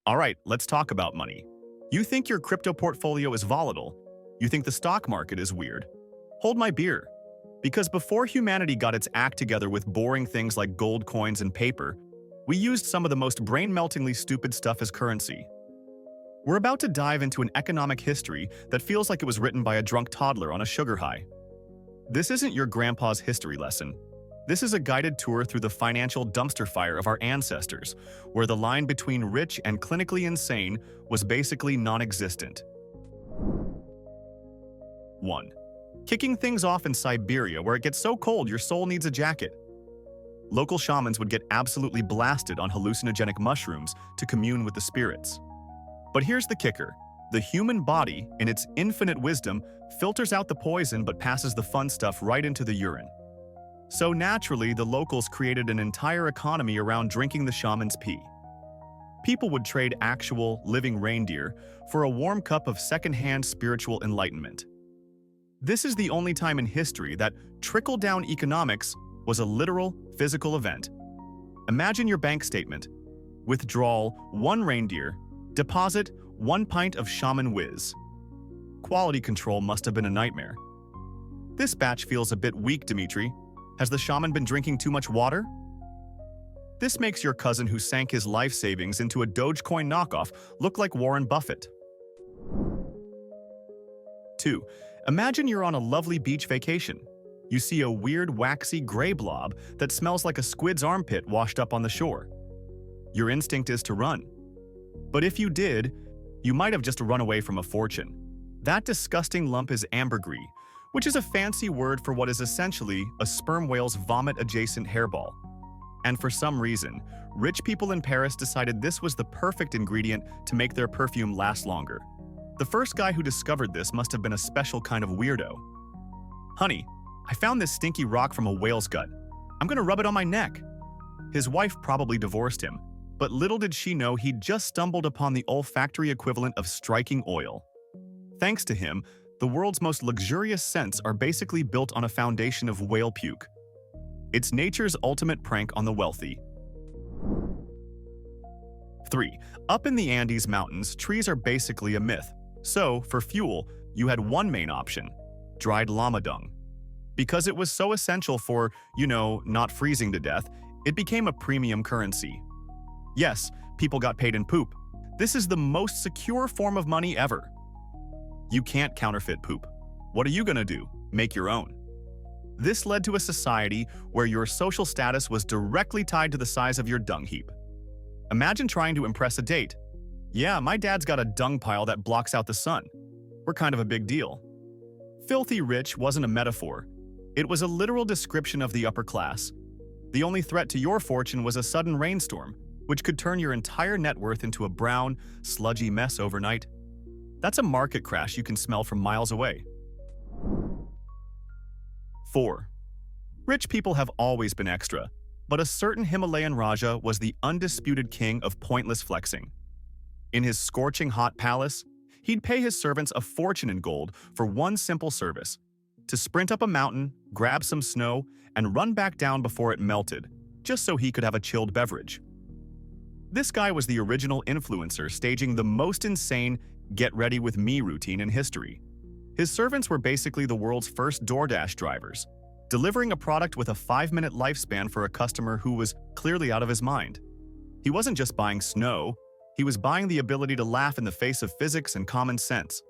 All right, let's talk about money. You think your crypto portfolio is volatile. You think the stock market is weird. Hold my beer. Because before humanity got its act together with boring things like gold coins and paper, we used some of the most brain-meltingly stupid stuff as currency. We're about to dive into an economic history that feels like it was written by a drunk toddler on a sugar high. This isn't your grandpa's history lesson. This is a guided tour through the financial dumpster fire of our ancestors, where the line between rich and clinically insane was basically non-existent. 1. Kicking things off in Siberia, where it gets so cold your soul needs a jacket. Local shamans would get absolutely blasted on hallucinogenic mushrooms to commune with the spirits. But here's the kicker. The human body, in its infinite wisdom, filters out the poison but passes the fun stuff right into the urine. So naturally, the locals created an entire economy around drinking the shaman's pee. People would trade actual, living reindeer for a warm cup of second-hand spiritual enlightenment. This is the only time in history that trickle-down economics was a literal, physical event. Imagine your bank statement. Withdrawal, 1 reindeer. Deposit, 1 pint of shaman whiz. Quality control must have been a nightmare. This batch feels a bit weak, Dimitri. Has the shaman been drinking too much water? This makes your cousin who sank his life savings into a Dogecoin knockoff look like Warren Buffett. 2. Imagine you're on a lovely beach vacation. You see a weird, waxy gray blob that smells like a squid's armpit washed up on the shore. Your instinct is to run. But if you did, you might have just run away from a fortune. That disgusting lump is ambergris, which is a fancy word for what is essentially a sperm whale's vomit-adjacent hairball. And for some reason, rich people in Paris decided this was the perfect ingredient to make their perfume last longer. The first guy who discovered this must have been a special kind of weirdo. Honey, I found this stinky rock from a whale's gut. I'm gonna rub it on my neck. His wife probably divorced him, but little did she know he'd just stumbled upon the olfactory equivalent of striking oil. Thanks to him, the world's most luxurious scents are basically built on a foundation of whale puke. It's nature's ultimate prank on the wealthy. 3. Up in the Andes Mountains, trees are basically a myth. So, for fuel, you had one main option: dried llama dung. Because it was so essential for, not freezing to death, it became a premium currency. Yes, people got paid in poop. This is the most secure form of money ever. You can't counterfeit poop. What are you gonna do? Make your own. This led to a society where your social status was directly tied to the size of your dung heap. Imagine trying to impress a date. Yeah, my dad's got a dung pile that blocks out the sun. We're kind of a big deal. Filthy rich wasn't a metaphor. It was a literal description of the upper class. The only threat to your fortune was a sudden rainstorm, which could turn your entire net worth into a brown, sludgy mess overnight. That's a market crash you can smell from miles away. 4. Rich people have always been extra, but a certain Himalayan Raja was the undisputed king of pointless flexing. In his scorching hot palace, he'd pay his servants a fortune in gold for one simple service: to sprint up a mountain, grab some snow, and run back down before it melted, just so he could have a chilled beverage. This guy was the original influencer staging the most insane get-ready-with-me routine in history. His servants were basically the world's first DoorDash drivers, delivering a product with a 5-minute lifespan for a customer who was clearly out of his mind. He wasn't just buying snow, he was buying the ability to laugh in the face of physics and common sense.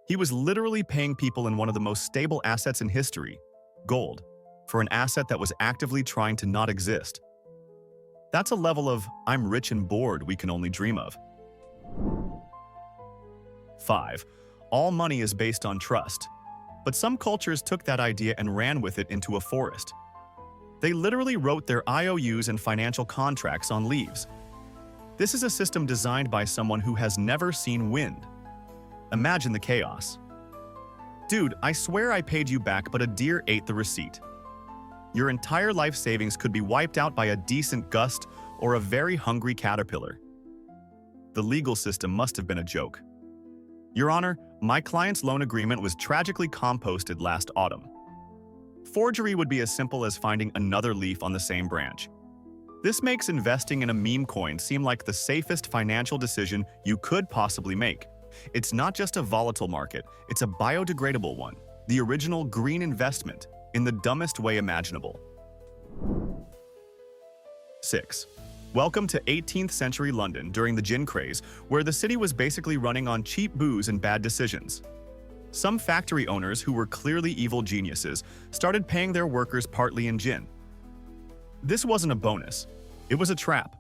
He was literally paying people in one of the most stable assets in history, gold, for an asset that was actively trying to not exist. That's a level of "I'm rich and bored" we can only dream of. 5. All money is based on trust. But some cultures took that idea and ran with it into a forest. They literally wrote their IOUs and financial contracts on leaves. This is a system designed by someone who has never seen wind. Imagine the chaos. Dude, I swear I paid you back, but a deer ate the receipt. Your entire life savings could be wiped out by a decent gust or a very hungry caterpillar. The legal system must have been a joke. Your Honor, my client's loan agreement was tragically composted last autumn. Forgery would be as simple as finding another leaf on the same branch. This makes investing in a meme coin seem like the safest financial decision you could possibly make. It's not just a volatile market, it's a biodegradable one, the original green investment, in the dumbest way imaginable. 6. Welcome to 18th century London during the gin craze, where the city was basically running on cheap booze and bad decisions. Some factory owners who were clearly evil geniuses started paying their workers partly in gin. This wasn't a bonus, it was a trap.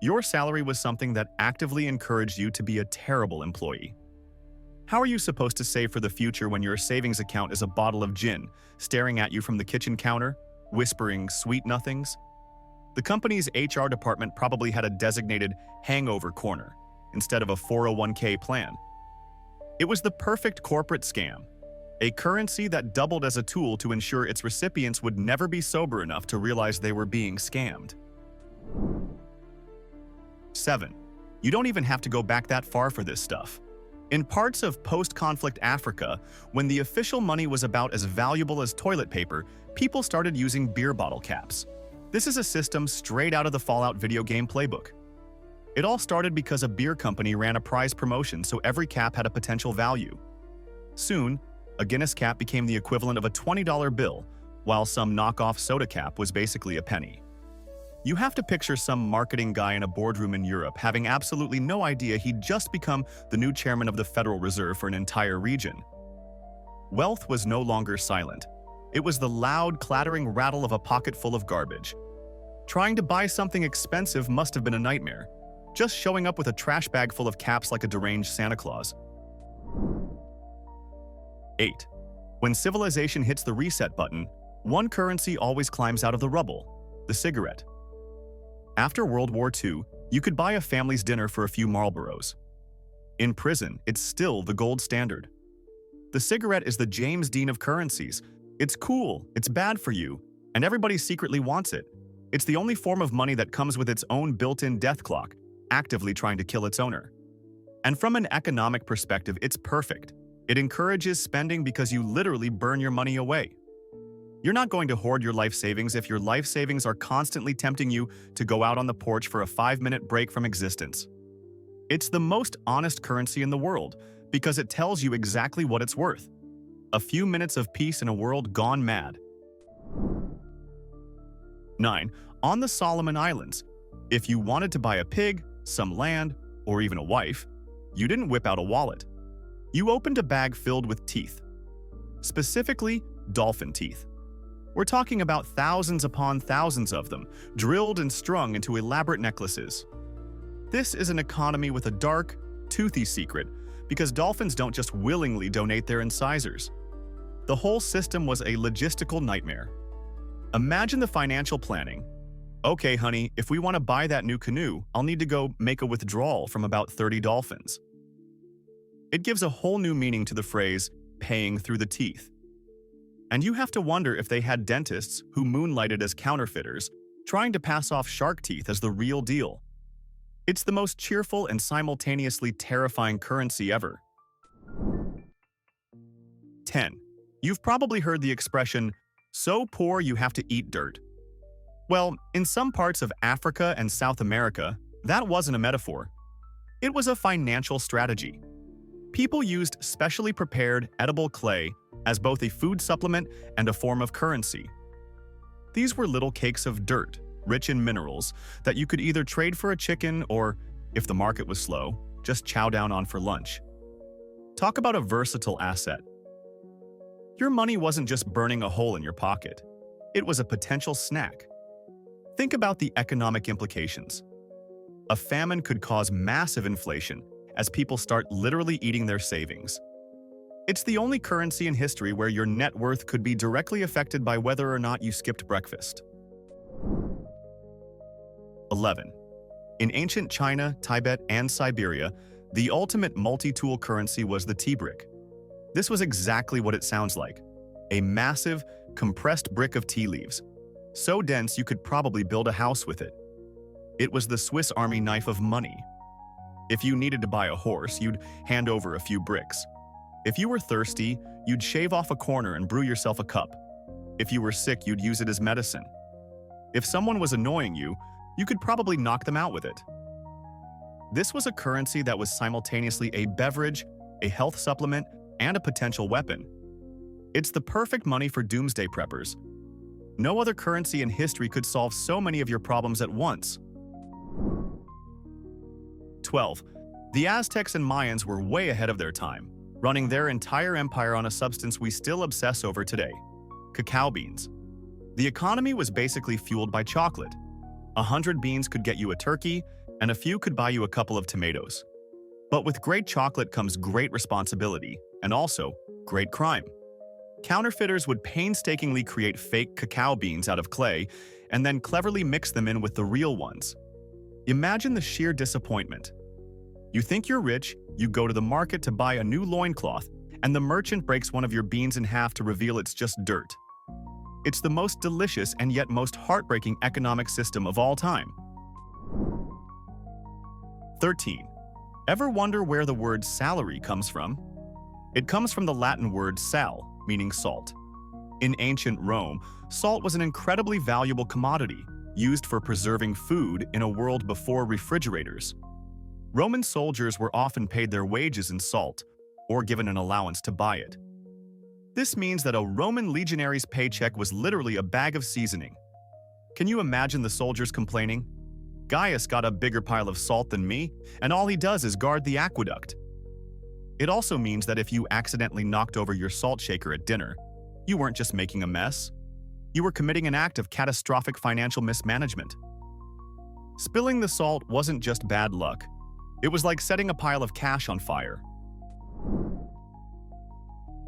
Your salary was something that actively encouraged you to be a terrible employee. How are you supposed to save for the future when your savings account is a bottle of gin, staring at you from the kitchen counter, whispering sweet nothings? The company's HR department probably had a designated hangover corner instead of a 401k plan. It was the perfect corporate scam, a currency that doubled as a tool to ensure its recipients would never be sober enough to realize they were being scammed. 7. You don't even have to go back that far for this stuff. In parts of post-conflict Africa, when the official money was about as valuable as toilet paper, people started using beer bottle caps. This is a system straight out of the Fallout video game playbook. It all started because a beer company ran a prize promotion so every cap had a potential value. Soon, a Guinness cap became the equivalent of a $20 bill, while some knockoff soda cap was basically a penny. You have to picture some marketing guy in a boardroom in Europe having absolutely no idea he'd just become the new chairman of the Federal Reserve for an entire region. Wealth was no longer silent. It was the loud, clattering rattle of a pocket full of garbage. Trying to buy something expensive must have been a nightmare, just showing up with a trash bag full of caps like a deranged Santa Claus. 8. When civilization hits the reset button, one currency always climbs out of the rubble: the cigarette. After World War II, you could buy a family's dinner for a few Marlboros. In prison, it's still the gold standard. The cigarette is the James Dean of currencies. It's cool, it's bad for you, and everybody secretly wants it. It's the only form of money that comes with its own built-in death clock, actively trying to kill its owner. And from an economic perspective, it's perfect. It encourages spending because you literally burn your money away. You're not going to hoard your life savings if your life savings are constantly tempting you to go out on the porch for a 5-minute break from existence. It's the most honest currency in the world because it tells you exactly what it's worth. A few minutes of peace in a world gone mad. 9. On the Solomon Islands, if you wanted to buy a pig, some land, or even a wife, you didn't whip out a wallet. You opened a bag filled with teeth. Specifically, dolphin teeth. We're talking about thousands upon thousands of them, drilled and strung into elaborate necklaces. This is an economy with a dark, toothy secret, because dolphins don't just willingly donate their incisors. The whole system was a logistical nightmare. Imagine the financial planning. Okay, honey, if we want to buy that new canoe, I'll need to go make a withdrawal from about 30 dolphins. It gives a whole new meaning to the phrase, paying through the teeth. And you have to wonder if they had dentists who moonlighted as counterfeiters, trying to pass off shark teeth as the real deal. It's the most cheerful and simultaneously terrifying currency ever. 10. You've probably heard the expression, so poor you have to eat dirt. Well, in some parts of Africa and South America, that wasn't a metaphor. It was a financial strategy. People used specially prepared edible clay as both a food supplement and a form of currency. These were little cakes of dirt, rich in minerals, that you could either trade for a chicken or, if the market was slow, just chow down on for lunch. Talk about a versatile asset. Your money wasn't just burning a hole in your pocket. It was a potential snack. Think about the economic implications. A famine could cause massive inflation as people start literally eating their savings. It's the only currency in history where your net worth could be directly affected by whether or not you skipped breakfast. 11. In ancient China, Tibet, and Siberia, the ultimate multi-tool currency was the tea brick. This was exactly what it sounds like: a massive, compressed brick of tea leaves, so dense you could probably build a house with it. It was the Swiss Army knife of money. If you needed to buy a horse, you'd hand over a few bricks. If you were thirsty, you'd shave off a corner and brew yourself a cup. If you were sick, you'd use it as medicine. If someone was annoying you, you could probably knock them out with it. This was a currency that was simultaneously a beverage, a health supplement, and a potential weapon. It's the perfect money for doomsday preppers. No other currency in history could solve so many of your problems at once. 12. The Aztecs and Mayans were way ahead of their time, running their entire empire on a substance we still obsess over today: cacao beans. The economy was basically fueled by chocolate. 100 beans could get you a turkey, and a few could buy you a couple of tomatoes. But with great chocolate comes great responsibility, and also great crime. Counterfeiters would painstakingly create fake cacao beans out of clay and then cleverly mix them in with the real ones. Imagine the sheer disappointment. You think you're rich, you go to the market to buy a new loincloth, and the merchant breaks one of your beans in half to reveal it's just dirt. It's the most delicious and yet most heartbreaking economic system of all time. 13. Ever wonder where the word salary comes from? It comes from the Latin word sal, meaning salt. In ancient Rome, salt was an incredibly valuable commodity, used for preserving food in a world before refrigerators. Roman soldiers were often paid their wages in salt, or given an allowance to buy it. This means that a Roman legionary's paycheck was literally a bag of seasoning. Can you imagine the soldiers complaining? Gaius got a bigger pile of salt than me, and all he does is guard the aqueduct. It also means that if you accidentally knocked over your salt shaker at dinner, you weren't just making a mess. You were committing an act of catastrophic financial mismanagement. Spilling the salt wasn't just bad luck. It was like setting a pile of cash on fire.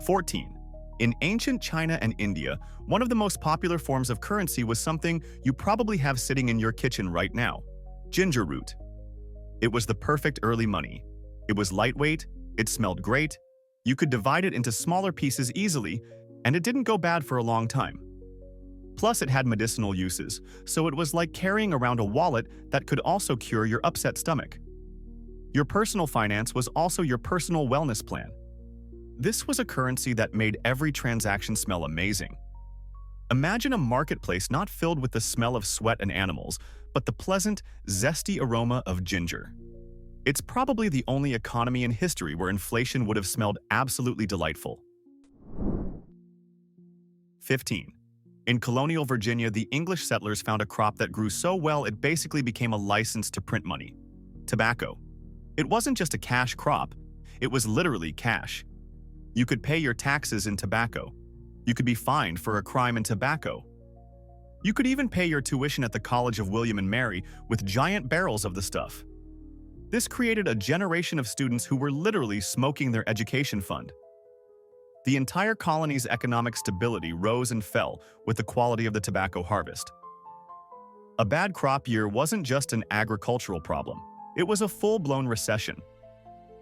14. In ancient China and India, one of the most popular forms of currency was something you probably have sitting in your kitchen right now: ginger root. It was the perfect early money. It was lightweight, it smelled great, you could divide it into smaller pieces easily, and it didn't go bad for a long time. Plus, it had medicinal uses, so it was like carrying around a wallet that could also cure your upset stomach. Your personal finance was also your personal wellness plan. This was a currency that made every transaction smell amazing. Imagine a marketplace not filled with the smell of sweat and animals, but the pleasant, zesty aroma of ginger. It's probably the only economy in history where inflation would have smelled absolutely delightful. 15. In colonial Virginia, the English settlers found a crop that grew so well it basically became a license to print money: tobacco. It wasn't just a cash crop, it was literally cash. You could pay your taxes in tobacco. You could be fined for a crime in tobacco. You could even pay your tuition at the College of William and Mary with giant barrels of the stuff. This created a generation of students who were literally smoking their education fund. The entire colony's economic stability rose and fell with the quality of the tobacco harvest. A bad crop year wasn't just an agricultural problem. It was a full-blown recession.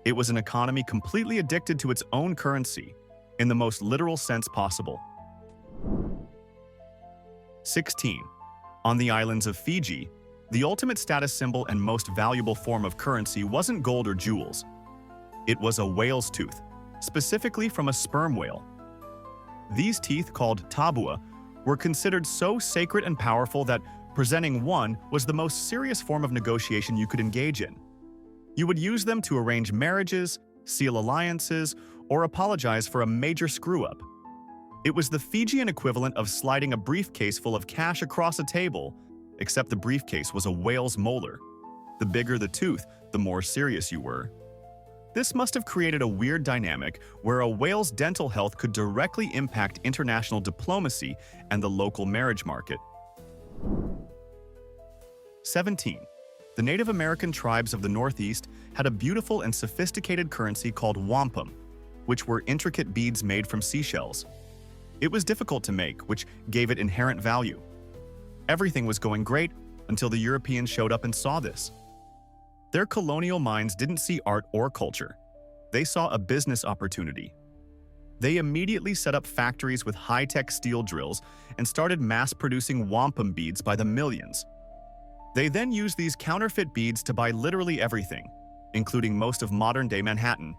It was an economy completely addicted to its own currency, in the most literal sense possible. 16. On the islands of Fiji, the ultimate status symbol and most valuable form of currency wasn't gold or jewels. It was a whale's tooth, specifically from a sperm whale. These teeth, called tabua, were considered so sacred and powerful that presenting one was the most serious form of negotiation you could engage in. You would use them to arrange marriages, seal alliances, or apologize for a major screw-up. It was the Fijian equivalent of sliding a briefcase full of cash across a table, except the briefcase was a whale's molar. The bigger the tooth, the more serious you were. This must have created a weird dynamic where a whale's dental health could directly impact international diplomacy and the local marriage market. 17. The Native American tribes of the Northeast had a beautiful and sophisticated currency called wampum, which were intricate beads made from seashells. It was difficult to make, which gave it inherent value. Everything was going great until the Europeans showed up and saw this. Their colonial minds didn't see art or culture. They saw a business opportunity. They immediately set up factories with high-tech steel drills and started mass-producing wampum beads by the millions. They then used these counterfeit beads to buy literally everything, including most of modern-day Manhattan.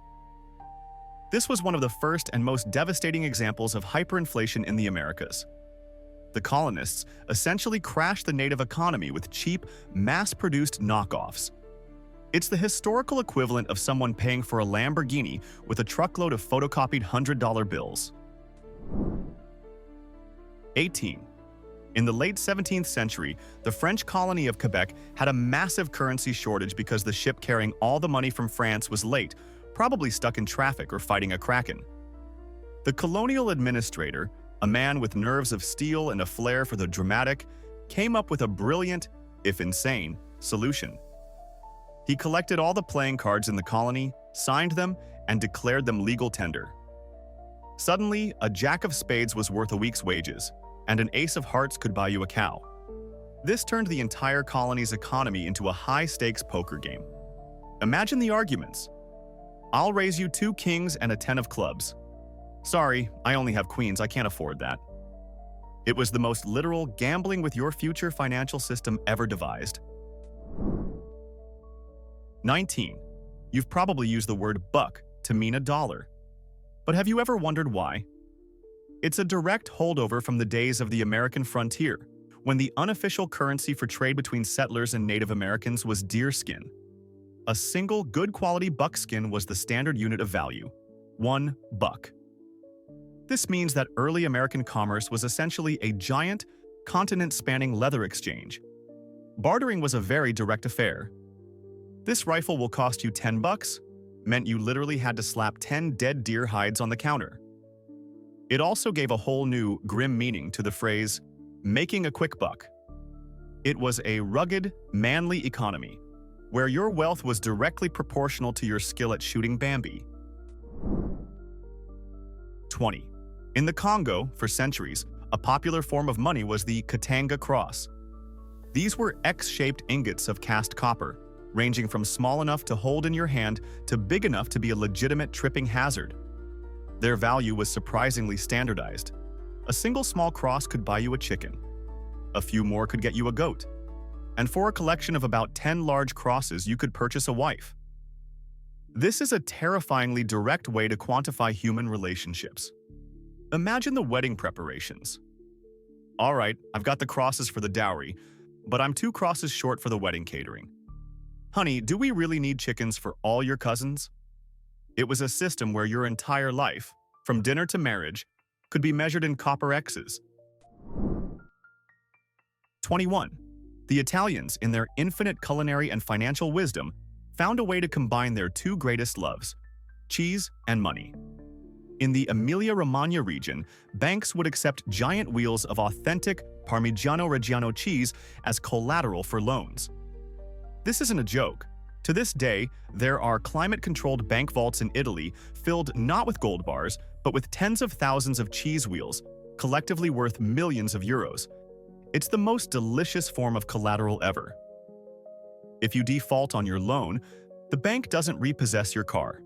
This was one of the first and most devastating examples of hyperinflation in the Americas. The colonists essentially crashed the native economy with cheap, mass-produced knockoffs. It's the historical equivalent of someone paying for a Lamborghini with a truckload of photocopied $100 bills. 18. In the late 17th century, the French colony of Quebec had a massive currency shortage because the ship carrying all the money from France was late, probably stuck in traffic or fighting a kraken. The colonial administrator, a man with nerves of steel and a flair for the dramatic, came up with a brilliant, if insane, solution. He collected all the playing cards in the colony, signed them, and declared them legal tender. Suddenly, a jack of spades was worth a week's wages, and an ace of hearts could buy you a cow. This turned the entire colony's economy into a high-stakes poker game. Imagine the arguments. I'll raise you 2 kings and a 10 of clubs. Sorry, I only have queens, I can't afford that. It was the most literal gambling with your future financial system ever devised. 19. You've probably used the word buck to mean a dollar. But have you ever wondered why? It's a direct holdover from the days of the American frontier, when the unofficial currency for trade between settlers and Native Americans was deerskin. A single good-quality buckskin was the standard unit of value, 1 buck. This means that early American commerce was essentially a giant, continent-spanning leather exchange. Bartering was a very direct affair. This rifle will cost you 10 bucks, meant you literally had to slap 10 dead deer hides on the counter. It also gave a whole new, grim meaning to the phrase, making a quick buck. It was a rugged, manly economy, where your wealth was directly proportional to your skill at shooting Bambi. 20. In the Congo, for centuries, a popular form of money was the Katanga cross. These were X-shaped ingots of cast copper, ranging from small enough to hold in your hand to big enough to be a legitimate tripping hazard. Their value was surprisingly standardized. A single small cross could buy you a chicken. A few more could get you a goat. And for a collection of about 10 large crosses, you could purchase a wife. This is a terrifyingly direct way to quantify human relationships. Imagine the wedding preparations. All right, I've got the crosses for the dowry, but I'm 2 crosses short for the wedding catering. Honey, do we really need chickens for all your cousins? It was a system where your entire life, from dinner to marriage, could be measured in copper X's. 21. The Italians, in their infinite culinary and financial wisdom, found a way to combine their 2 greatest loves, cheese and money. In the Emilia-Romagna region, banks would accept giant wheels of authentic Parmigiano Reggiano cheese as collateral for loans. This isn't a joke. To this day, there are climate-controlled bank vaults in Italy filled not with gold bars, but with tens of thousands of cheese wheels, collectively worth millions of euros. It's the most delicious form of collateral ever. If you default on your loan, the bank doesn't repossess your car.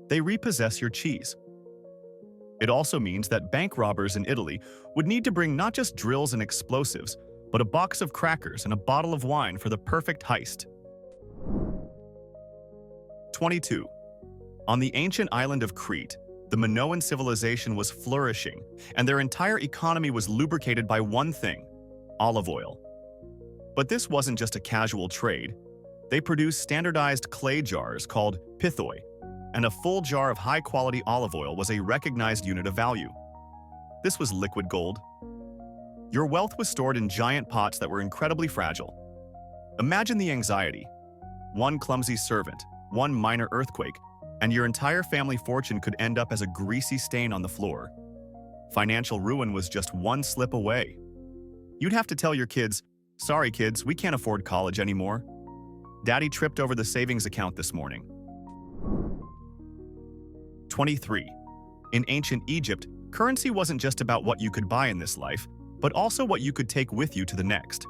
They repossess your cheese. It also means that bank robbers in Italy would need to bring not just drills and explosives, but a box of crackers and a bottle of wine for the perfect heist. 22. On the ancient island of Crete, the Minoan civilization was flourishing, and their entire economy was lubricated by one thing: olive oil. But this wasn't just a casual trade. They produced standardized clay jars called pithoi, and a full jar of high-quality olive oil was a recognized unit of value. This was liquid gold. Your wealth was stored in giant pots that were incredibly fragile. Imagine the anxiety. One clumsy servant, one minor earthquake, and your entire family fortune could end up as a greasy stain on the floor. Financial ruin was just one slip away. You'd have to tell your kids, "Sorry kids, we can't afford college anymore. Daddy tripped over the savings account this morning." 23. In ancient Egypt, currency wasn't just about what you could buy in this life, but also what you could take with you to the next.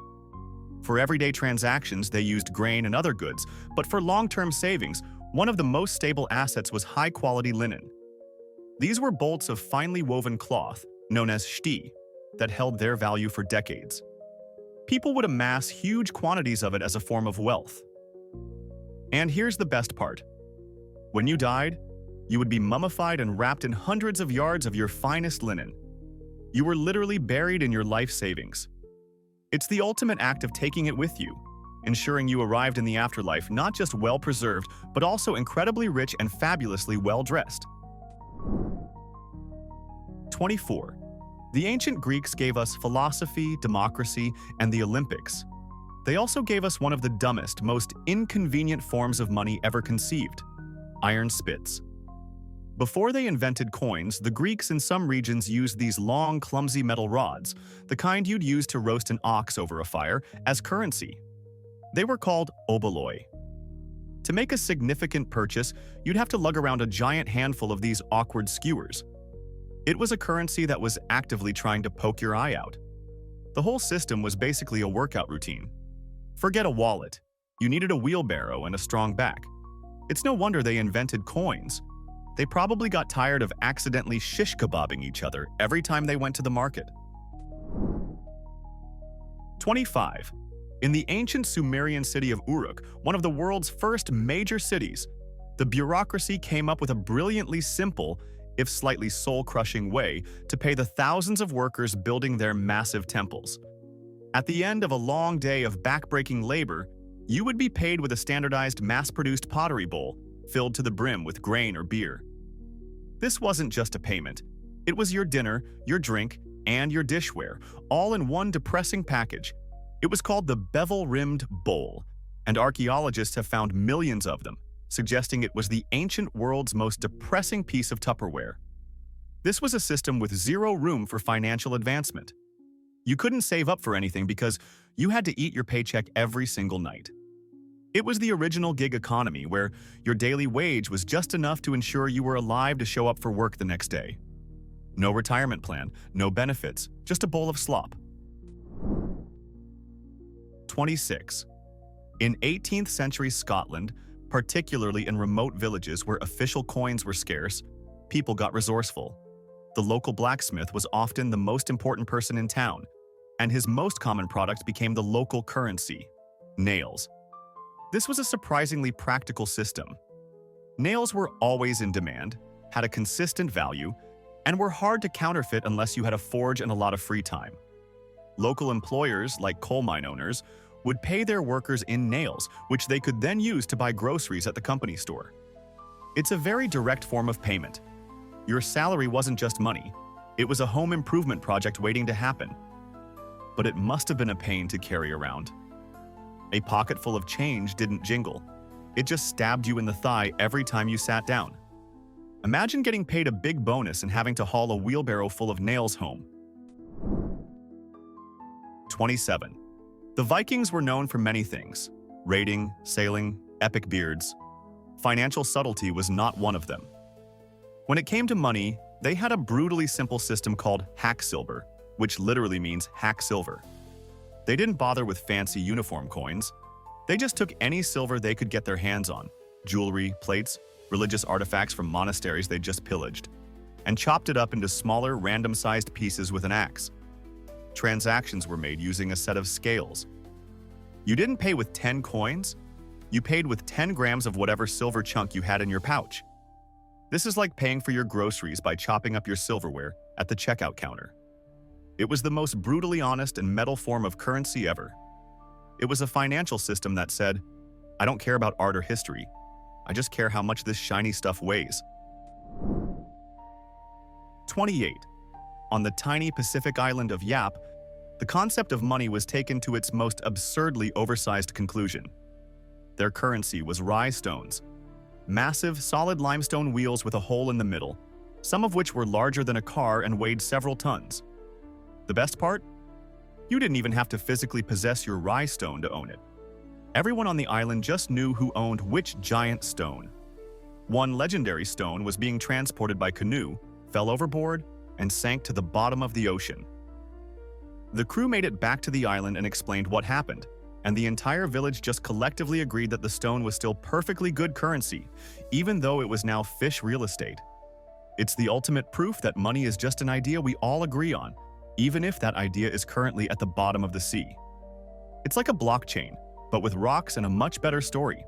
For everyday transactions, they used grain and other goods, but for long-term savings, one of the most stable assets was high-quality linen. These were bolts of finely woven cloth, known as shti, that held their value for decades. People would amass huge quantities of it as a form of wealth. And here's the best part. When you died, you would be mummified and wrapped in hundreds of yards of your finest linen. You were literally buried in your life savings. It's the ultimate act of taking it with you, ensuring you arrived in the afterlife not just well-preserved, but also incredibly rich and fabulously well-dressed. 24. The ancient Greeks gave us philosophy, democracy, and the Olympics. They also gave us one of the dumbest, most inconvenient forms of money ever conceived: iron spits. Before they invented coins, the Greeks in some regions used these long, clumsy metal rods, the kind you'd use to roast an ox over a fire, as currency. They were called oboloi. To make a significant purchase, you'd have to lug around a giant handful of these awkward skewers. It was a currency that was actively trying to poke your eye out. The whole system was basically a workout routine. Forget a wallet. You needed a wheelbarrow and a strong back. It's no wonder they invented coins. They probably got tired of accidentally shish kebabbing each other every time they went to the market. 25. In the ancient Sumerian city of Uruk, one of the world's first major cities, the bureaucracy came up with a brilliantly simple, if slightly soul-crushing way to pay the thousands of workers building their massive temples. At the end of a long day of back-breaking labor, you would be paid with a standardized mass-produced pottery bowl filled to the brim with grain or beer. This wasn't just a payment. It was your dinner, your drink, and your dishware, all in one depressing package. It was called the bevel-rimmed bowl, and archaeologists have found millions of them, suggesting it was the ancient world's most depressing piece of Tupperware. This was a system with zero room for financial advancement. You couldn't save up for anything because you had to eat your paycheck every single night. It was the original gig economy where your daily wage was just enough to ensure you were alive to show up for work the next day. No retirement plan, no benefits, just a bowl of slop. 26. In 18th century Scotland, particularly in remote villages where official coins were scarce, people got resourceful. The local blacksmith was often the most important person in town, and his most common product became the local currency: nails. This was a surprisingly practical system. Nails were always in demand, had a consistent value, and were hard to counterfeit unless you had a forge and a lot of free time. Local employers, like coal mine owners, would pay their workers in nails, which they could then use to buy groceries at the company store. It's a very direct form of payment. Your salary wasn't just money, it was a home improvement project waiting to happen. But it must have been a pain to carry around. A pocket full of change didn't jingle. It just stabbed you in the thigh every time you sat down. Imagine getting paid a big bonus and having to haul a wheelbarrow full of nails home. 27. The Vikings were known for many things: raiding, sailing, epic beards. Financial subtlety was not one of them. When it came to money, they had a brutally simple system called hacksilver, which literally means hack silver. They didn't bother with fancy uniform coins. They just took any silver they could get their hands on, jewelry, plates, religious artifacts from monasteries they'd just pillaged, and chopped it up into smaller, random-sized pieces with an axe. Transactions were made using a set of scales. You didn't pay with 10 coins, you paid with 10 grams of whatever silver chunk you had in your pouch. This is like paying for your groceries by chopping up your silverware at the checkout counter. It was the most brutally honest and metal form of currency ever. It was a financial system that said, "I don't care about art or history. I just care how much this shiny stuff weighs." 28. On the tiny Pacific island of Yap, the concept of money was taken to its most absurdly oversized conclusion. Their currency was rye stones, massive, solid limestone wheels with a hole in the middle, some of which were larger than a car and weighed several tons. The best part? You didn't even have to physically possess your rye stone to own it. Everyone on the island just knew who owned which giant stone. One legendary stone was being transported by canoe, fell overboard, and sank to the bottom of the ocean. The crew made it back to the island and explained what happened, and the entire village just collectively agreed that the stone was still perfectly good currency, even though it was now fish real estate. It's the ultimate proof that money is just an idea we all agree on, even if that idea is currently at the bottom of the sea. It's like a blockchain, but with rocks and a much better story.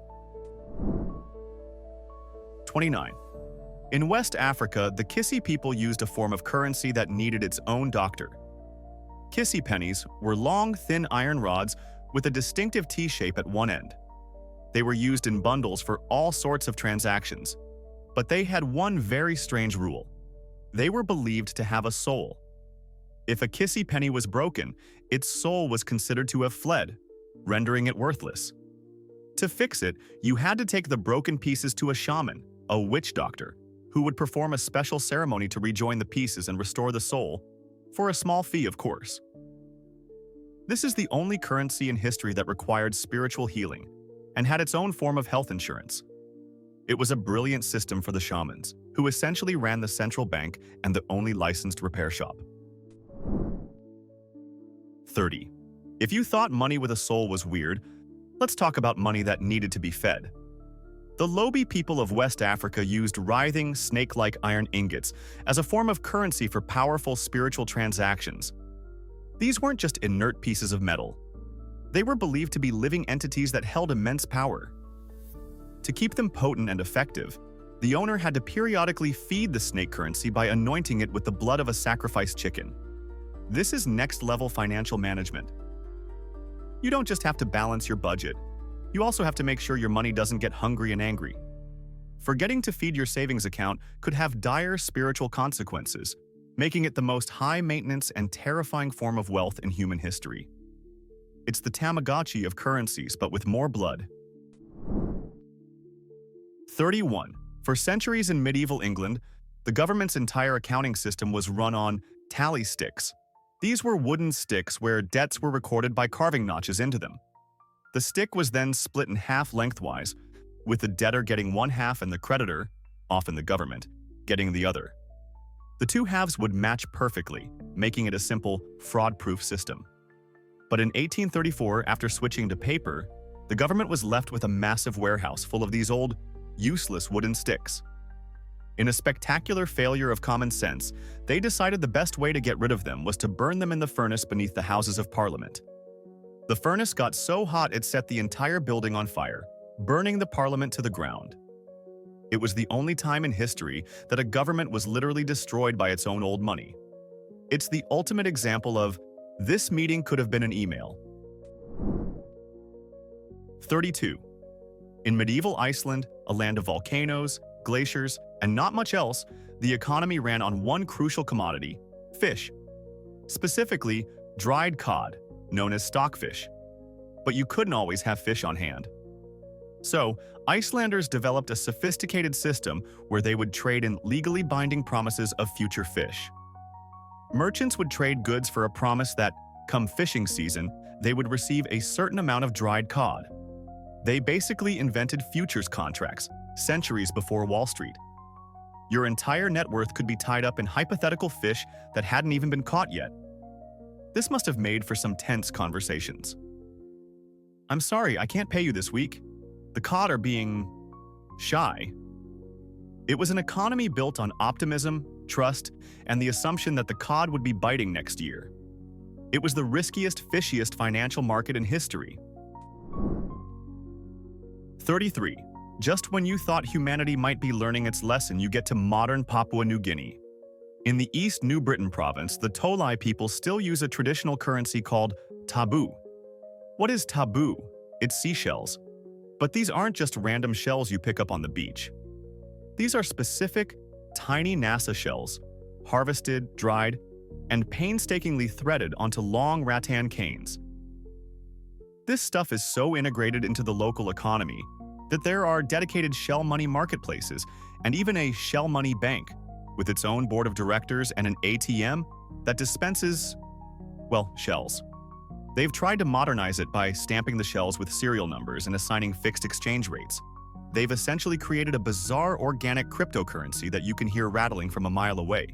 29. In West Africa, the Kissy people used a form of currency that needed its own doctor. Kissy pennies were long, thin iron rods with a distinctive T-shape at one end. They were used in bundles for all sorts of transactions. But they had one very strange rule. They were believed to have a soul. If a Kissy penny was broken, its soul was considered to have fled, rendering it worthless. To fix it, you had to take the broken pieces to a shaman, a witch doctor, who would perform a special ceremony to rejoin the pieces and restore the soul, for a small fee, of course. This is the only currency in history that required spiritual healing and had its own form of health insurance. It was a brilliant system for the shamans, who essentially ran the central bank and the only licensed repair shop. 30. If you thought money with a soul was weird, let's talk about money that needed to be fed. The Lobi people of West Africa used writhing, snake-like iron ingots as a form of currency for powerful spiritual transactions. These weren't just inert pieces of metal. They were believed to be living entities that held immense power. To keep them potent and effective, the owner had to periodically feed the snake currency by anointing it with the blood of a sacrificed chicken. This is next-level financial management. You don't just have to balance your budget. You also have to make sure your money doesn't get hungry and angry. Forgetting to feed your savings account could have dire spiritual consequences, making it the most high-maintenance and terrifying form of wealth in human history. It's the Tamagotchi of currencies, but with more blood. 31. For centuries in medieval England, the government's entire accounting system was run on tally sticks. These were wooden sticks where debts were recorded by carving notches into them. The stick was then split in half lengthwise, with the debtor getting one half and the creditor, often the government, getting the other. The two halves would match perfectly, making it a simple, fraud-proof system. But in 1834, after switching to paper, the government was left with a massive warehouse full of these old, useless wooden sticks. In a spectacular failure of common sense, they decided the best way to get rid of them was to burn them in the furnace beneath the Houses of Parliament. The furnace got so hot it set the entire building on fire, burning the Parliament to the ground. It was the only time in history that a government was literally destroyed by its own old money. It's the ultimate example of, this meeting could have been an email. 32. In medieval Iceland, a land of volcanoes, glaciers, and not much else, the economy ran on one crucial commodity: fish. Specifically, dried cod, known as stockfish. But you couldn't always have fish on hand. So, Icelanders developed a sophisticated system where they would trade in legally binding promises of future fish. Merchants would trade goods for a promise that, come fishing season, they would receive a certain amount of dried cod. They basically invented futures contracts, centuries before Wall Street. Your entire net worth could be tied up in hypothetical fish that hadn't even been caught yet. This must have made for some tense conversations. "I'm sorry, I can't pay you this week. The cod are being shy." It was an economy built on optimism, trust, and the assumption that the cod would be biting next year. It was the riskiest, fishiest financial market in history. 33. Just when you thought humanity might be learning its lesson, you get to modern Papua New Guinea. In the East New Britain province, the Tolai people still use a traditional currency called taboo. What is taboo? It's seashells. But these aren't just random shells you pick up on the beach. These are specific, tiny NASA shells, harvested, dried, and painstakingly threaded onto long rattan canes. This stuff is so integrated into the local economy that there are dedicated shell money marketplaces and even a shell money bank with its own board of directors and an ATM that dispenses, well, shells. They've tried to modernize it by stamping the shells with serial numbers and assigning fixed exchange rates. They've essentially created a bizarre organic cryptocurrency that you can hear rattling from a mile away.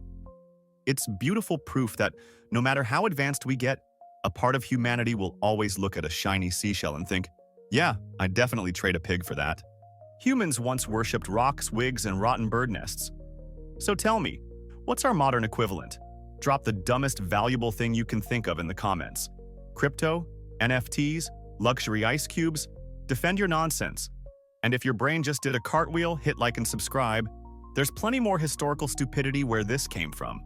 It's beautiful proof that no matter how advanced we get, a part of humanity will always look at a shiny seashell and think, yeah, I'd definitely trade a pig for that. Humans once worshipped rocks, wigs, and rotten bird nests. So tell me, what's our modern equivalent? Drop the dumbest valuable thing you can think of in the comments. Crypto? NFTs? Luxury ice cubes? Defend your nonsense. And if your brain just did a cartwheel, hit like and subscribe. There's plenty more historical stupidity where this came from.